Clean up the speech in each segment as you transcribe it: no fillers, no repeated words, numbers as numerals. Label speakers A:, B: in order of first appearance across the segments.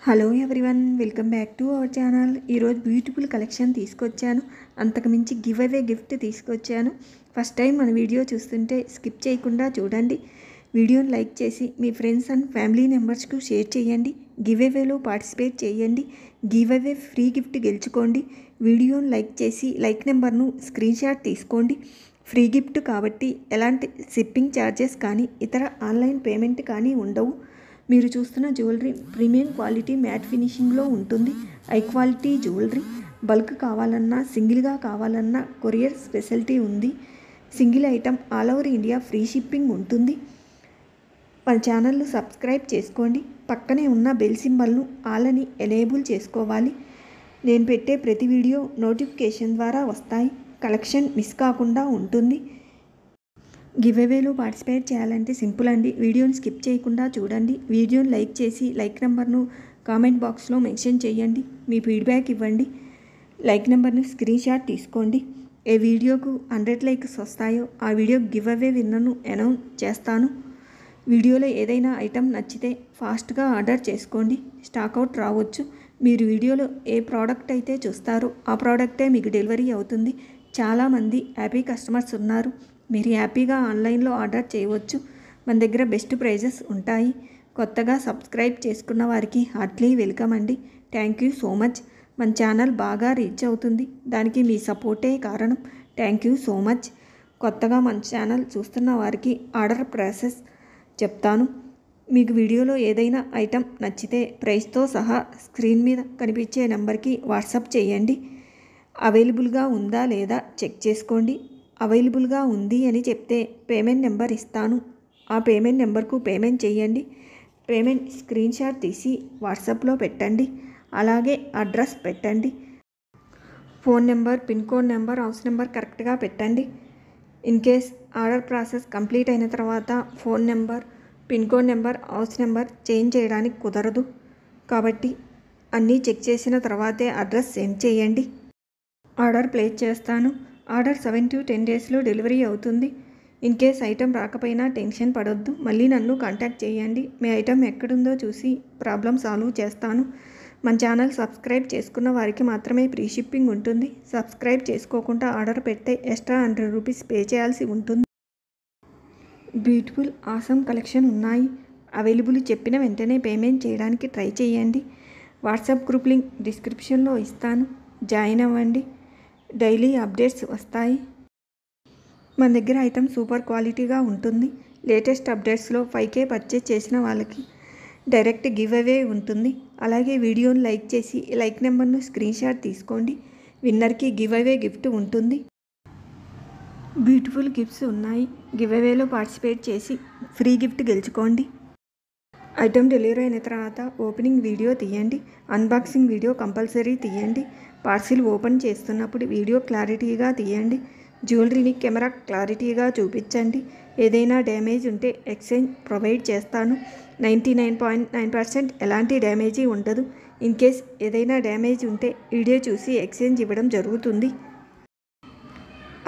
A: Hello everyone, welcome back to our channel. ఈరోజు beautiful collection తీసుకొచ్చాను. అంతకుమించి గివ్ అవే గిఫ్ట్ తీసుకొచ్చాను. ఫస్ట్ టైం మన వీడియో చూస్తుంటే స్కిప్ చేయకుండా చూడండి. వీడియోని లైక్ చేసి మీ ఫ్రెండ్స్ అండ్ ఫ్యామిలీ మెంబర్స్కు షేర్ చేయండి. గివ్ అవేలో పార్టిసిపేట్ చేయండి. గివ్ అవే ఫ్రీ గిఫ్ట్ గెలుచుకోండి. వీడియోని లైక్ చేసి లైక్ నెంబర్ను స్క్రీన్ షాట్ తీసుకోండి. ఫ్రీ గిఫ్ట్ కాబట్టి ఎలాంటి షిప్పింగ్ ఛార్జెస్ కానీ ఇతర ఆన్లైన్ పేమెంట్ కానీ ఉండవు. మీరు చూస్తున్న జ్యువెలరీ ప్రీమియం క్వాలిటీ మ్యాట్ ఫినిషింగ్లో ఉంటుంది. High quality jewellery. బల్క్ కావాలన్నా సింగిల్గా కావాలన్నా కొరియర్ స్పెషాలిటీ ఉంది. Single item all over India free shipping ఉంటుంది. మన ఛానల్ను సబ్స్క్రైబ్ చేసుకోండి. పక్కనే ఉన్న బెల్ సింబల్ను ఆల్ అని ఎనేబుల్ చేసుకోవాలి. నేను పెట్టే ప్రతి వీడియో నోటిఫికేషన్ ద్వారా వస్తాయి. కలెక్షన్ మిస్ కాకుండా ఉంటుంది. గివ్ అవేలో పార్టిసిపేట్ చేయాలంటే సింపుల్ అండి. వీడియోని స్కిప్ చేయకుండా చూడండి. వీడియోని లైక్ చేసి లైక్ నెంబర్ను కామెంట్ బాక్స్లో మెన్షన్ చేయండి. మీ ఫీడ్బ్యాక్ ఇవ్వండి. లైక్ నెంబర్ను స్క్రీన్ షాట్ తీసుకోండి. ఏ వీడియోకు 100 లైక్స్ వస్తాయో ఆ వీడియో గివ్ అవే విన్నర్ను అనౌన్స్ చేస్తాను. వీడియోలో ఏదైనా ఐటెం నచ్చితే ఫాస్ట్గా ఆర్డర్ చేసుకోండి. స్టాక్అవుట్ రావచ్చు. మీరు వీడియోలో ఏ ప్రోడక్ట్ అయితే చూస్తారో ఆ ప్రోడక్టే మీకు డెలివరీ అవుతుంది. చాలామంది హ్యాపీ కస్టమర్స్ ఉన్నారు. మీరు హ్యాపీగా ఆన్లైన్లో ఆర్డర్ చేయవచ్చు. మన దగ్గర బెస్ట్ ప్రైజెస్ ఉంటాయి. కొత్తగా సబ్స్క్రైబ్ చేసుకున్న వారికి హార్ట్లీ వెల్కమ్ అండి. Thank you so much. మన ఛానల్ బాగా రీచ్ అవుతుంది. దానికి మీ సపోర్టే కారణం. Thank you so much. కొత్తగా మన ఛానల్ చూస్తున్న వారికి ఆర్డర్ ప్రాసెస్ చెప్తాను. మీకు వీడియోలో ఏదైనా ఐటెం నచ్చితే ప్రైస్తో సహా స్క్రీన్ మీద కనిపించే నెంబర్కి వాట్సాప్ చేయండి. అవైలబుల్గా ఉందా లేదా చెక్ చేసుకోండి. అవైలబుల్గా ఉంది అని చెప్తే పేమెంట్ నెంబర్ ఇస్తాను. ఆ పేమెంట్ నెంబర్కు పేమెంట్ చేయండి. పేమెంట్ స్క్రీన్ షాట్ తీసి వాట్సాప్లో పెట్టండి. అలాగే అడ్రస్ పెట్టండి. Phone number, pin code number, house number కరెక్ట్గా పెట్టండి. In case order process complete అయిన తర్వాత phone number, pin code number, house number change చేయడానికి కుదరదు. కాబట్టి అన్నీ చెక్ చేసిన తర్వాతే అడ్రస్ సెండ్ చేయండి. ఆర్డర్ ప్లేస్ చేస్తాను. ఆర్డర్ 7 to 10 డేస్లో డెలివరీ అవుతుంది. ఇన్ కేస్ ఐటెం రాకపోయినా టెన్షన్ పడొద్దు. మళ్ళీ నన్ను కాంటాక్ట్ చేయండి. మీ ఐటెం ఎక్కడుందో చూసి ప్రాబ్లం సాల్వ్ చేస్తాను. మన ఛానల్ సబ్స్క్రైబ్ చేసుకున్న వారికి మాత్రమే ఫ్రీ షిప్పింగ్ ఉంటుంది. సబ్స్క్రైబ్ చేసుకోకుండా ఆర్డర్ పెడితే ఎక్స్ట్రా 100 రూపీస్ పే చేయాల్సి ఉంటుంది. బ్యూటిఫుల్ ఆసమ్ కలెక్షన్ ఉన్నాయి. అవైలబుల్ చెప్పిన వెంటనే పేమెంట్ చేయడానికి ట్రై చేయండి. వాట్సాప్ గ్రూప్ లింక్ డిస్క్రిప్షన్లో ఇస్తాను. జాయిన్ అవ్వండి. డైలీ అప్డేట్స్ వస్తాయి. మన దగ్గర ఐటమ్ సూపర్ క్వాలిటీగా ఉంటుంది. లేటెస్ట్ అప్డేట్స్లో 5K పర్చేజ్ చేసిన వాళ్ళకి డైరెక్ట్ గివ్ అవే ఉంటుంది. అలాగే వీడియోని లైక్ చేసి లైక్ నెంబర్ను స్క్రీన్ షాట్ తీసుకోండి. విన్నర్కి గివ్ అవే గిఫ్ట్ ఉంటుంది. బ్యూటిఫుల్ గిఫ్ట్స్ ఉన్నాయి. గివ్ అవేలో పార్టిసిపేట్ చేసి ఫ్రీ గిఫ్ట్ గెలుచుకోండి. ఐటమ్ డెలివరీ అయిన తర్వాత ఓపెనింగ్ వీడియో తీయండి. అన్బాక్సింగ్ వీడియో కంపల్సరీ తీయండి. పార్సిల్ ఓపెన్ చేస్తున్నప్పుడు వీడియో క్లారిటీగా తీయండి. జ్యువెలరీని కెమెరా క్లారిటీగా చూపించండి. ఏదైనా డ్యామేజ్ ఉంటే ఎక్స్చేంజ్ ప్రొవైడ్ చేస్తాను. 99.9% ఎలాంటి డ్యామేజీ ఉండదు. ఇన్ కేస్ ఏదైనా డ్యామేజ్ ఉంటే వీడియో చూసి ఎక్స్చేంజ్ ఇవ్వడం జరుగుతుంది.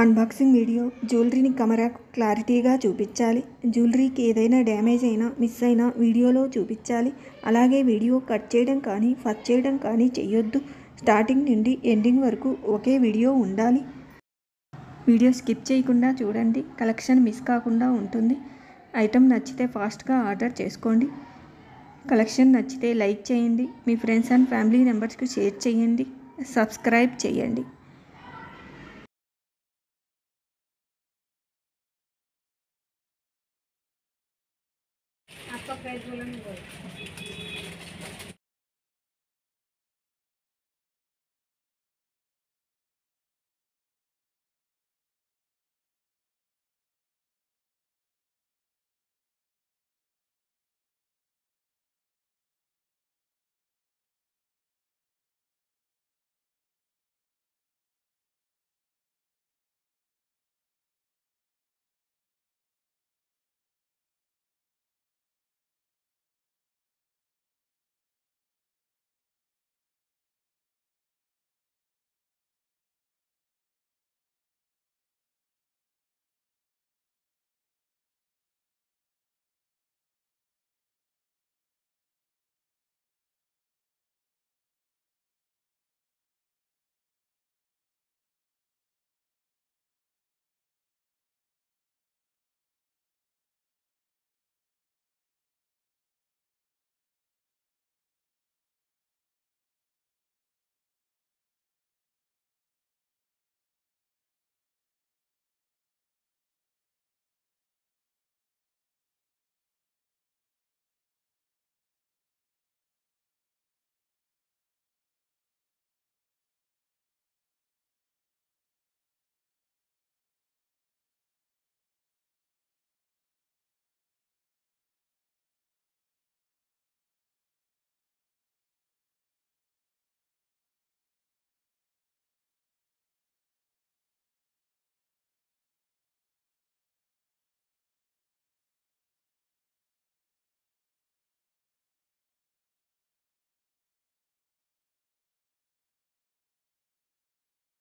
A: అన్బాక్సింగ్ వీడియో జ్యువెలరీని కెమెరాకు క్లారిటీగా చూపించాలి. జ్యువెలరీకి ఏదైనా డ్యామేజ్ అయినా మిస్ అయినా వీడియోలో చూపించాలి. అలాగే వీడియో కట్ చేయడం కానీ ఫస్ట్ చేయడం కానీ చేయొద్దు. స్టార్టింగ్ నుండి ఎండింగ్ వరకు ఒకే వీడియో ఉండాలి. వీడియో స్కిప్ చేయకుండా చూడండి. కలెక్షన్ మిస్ కాకుండా ఉంటుంది. ఐటమ్ నచ్చితే ఫాస్ట్గా ఆర్డర్ చేసుకోండి. కలెక్షన్ నచ్చితే లైక్ చేయండి. మీ ఫ్రెండ్స్ అండ్ ఫ్యామిలీ మెంబర్స్కి షేర్ చేయండి. సబ్స్క్రైబ్ చేయండి.